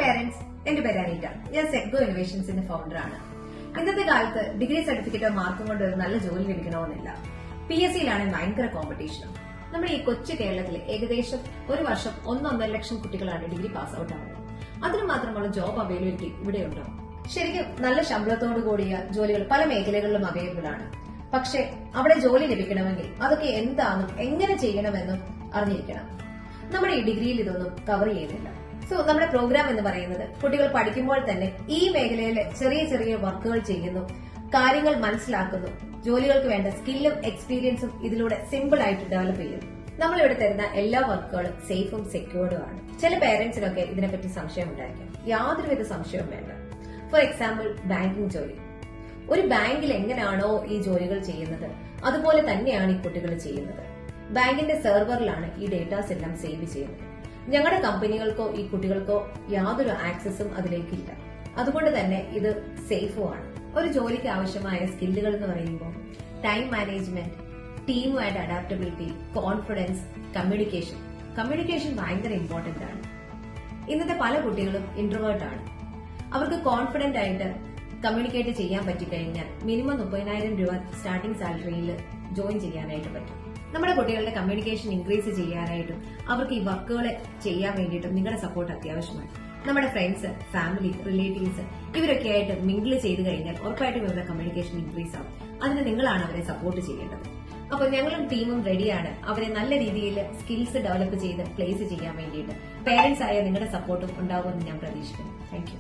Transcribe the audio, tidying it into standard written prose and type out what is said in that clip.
Parents, എന്റെ പേര് അനീറ്റ. ഞാൻ സെഗ്ഗോ ഇന്നോവേഷൻസിന്റെ ഫൗണ്ടറാണ്. ഇന്നത്തെ കാലത്ത് ഡിഗ്രി സർട്ടിഫിക്കറ്റോ മാർക്കും കൊണ്ട് ഒരു നല്ല ജോലി ലഭിക്കണമെന്നില്ല. PSCയിലാണെങ്കിൽ ഭയങ്കര കോമ്പറ്റീഷനാണ്. നമ്മുടെ ഈ കൊച്ചു കേരളത്തിൽ ഏകദേശം ഒരു വർഷം 1.5 ലക്ഷം കുട്ടികളാണ് ഡിഗ്രി പാസ് ഔട്ട് ആവുന്നത്. അതിന് മാത്രമുള്ള ജോബ് അവൈലബിലിറ്റി ഇവിടെയുണ്ടോ? ശരിക്കും നല്ല ശമ്പളത്തോടു കൂടിയ ജോലികൾ പല മേഖലകളിലും അവൈലബിൾ ആണ്. പക്ഷെ അവിടെ ജോലി ലഭിക്കണമെങ്കിൽ അതൊക്കെ എന്താണെന്നും എങ്ങനെ ചെയ്യണമെന്നും അറിഞ്ഞിരിക്കണം. നമ്മുടെ ഈ ഡിഗ്രിയിൽ ഇതൊന്നും കവർ ചെയ്യുന്നില്ല. സോ നമ്മുടെ പ്രോഗ്രാം എന്ന് പറയുന്നത് കുട്ടികൾ പഠിക്കുമ്പോൾ തന്നെ ഈ മേഖലയിലെ ചെറിയ ചെറിയ വർക്കുകൾ ചെയ്യുന്നു, കാര്യങ്ങൾ മനസ്സിലാക്കുന്നു, ജോലികൾക്ക് വേണ്ട സ്കില്ലും എക്സ്പീരിയൻസും ഇതിലൂടെ സിമ്പിൾ ആയിട്ട് ഡെവലപ്പ് ചെയ്യുന്നു. നമ്മളിവിടെ തരുന്ന എല്ലാ വർക്കുകളും സേഫും സെക്യൂർഡും ആണ്. ചില പേരന്റ്സിനൊക്കെ ഇതിനെപ്പറ്റി സംശയം ഉണ്ടായിരിക്കും. യാതൊരുവിധ സംശയവും വേണ്ട. ഫോർ എക്സാമ്പിൾ, ബാങ്കിംഗ് ജോലി. ഒരു ബാങ്കിൽ എങ്ങനെയാണോ ഈ ജോലികൾ ചെയ്യുന്നത് അതുപോലെ തന്നെയാണ് ഈ കുട്ടികൾ ചെയ്യുന്നത്. ബാങ്കിന്റെ സെർവറിലാണ് ഈ ഡേറ്റാസ് എല്ലാം സേവ് ചെയ്യുന്നത്. ഞങ്ങളുടെ കമ്പനികൾക്കോ ഈ കുട്ടികൾക്കോ യാതൊരു ആക്സസും അതിലേക്കില്ല. അതുകൊണ്ട് തന്നെ ഇത് സേഫുമാണ്. ഒരു ജോലിക്ക് ആവശ്യമായ സ്കില്ലുകൾ എന്ന് പറയുമ്പോൾ ടൈം മാനേജ്മെന്റ്, ടീമുമായിട്ട് അഡാപ്റ്റബിലിറ്റി, കോൺഫിഡൻസ്, കമ്മ്യൂണിക്കേഷൻ ഭയങ്കര ഇമ്പോർട്ടന്റ് ആണ്. ഇന്നത്തെ പല കുട്ടികളും ഇൻട്രോവേർട്ട് ആണ്. അവർക്ക് കോൺഫിഡന്റ് ആയിട്ട് കമ്മ്യൂണിക്കേറ്റ് ചെയ്യാൻ പറ്റിക്കഴിഞ്ഞാൽ മിനിമം 30,000 രൂപ സ്റ്റാർട്ടിംഗ് സാലറിയിൽ ജോയിൻ ചെയ്യാനായിട്ട് പറ്റും. നമ്മുടെ കുട്ടികളുടെ കമ്മ്യൂണിക്കേഷൻ ഇൻക്രീസ് ചെയ്യാനായിട്ടും അവർക്ക് ഈ വർക്കുകൾ ചെയ്യാൻ വേണ്ടിയിട്ടും നിങ്ങളുടെ സപ്പോർട്ട് അത്യാവശ്യമാണ്. നമ്മുടെ ഫ്രണ്ട്സ്, ഫാമിലി, റിലേറ്റീവ്സ് ഇവരൊക്കെ ആയിട്ട് മിങ്കിൾ ചെയ്ത് കഴിഞ്ഞാൽ ഉറപ്പായിട്ടും ഇവരുടെ കമ്മ്യൂണിക്കേഷൻ ഇൻക്രീസ് ആവും. അതിന് നിങ്ങളാണ് അവരെ സപ്പോർട്ട് ചെയ്യേണ്ടത്. അപ്പോൾ ഞങ്ങളും ടീമും റെഡിയാണ് അവരെ നല്ല രീതിയിൽ സ്കിൽസ് ഡെവലപ്പ് ചെയ്ത് പ്ലേസ് ചെയ്യാൻ വേണ്ടിയിട്ട്. പേരന്റ്സ് ആയ നിങ്ങളുടെ സപ്പോർട്ടും ഉണ്ടാകുമെന്ന് ഞാൻ പ്രതീക്ഷിക്കുന്നു. Thank you.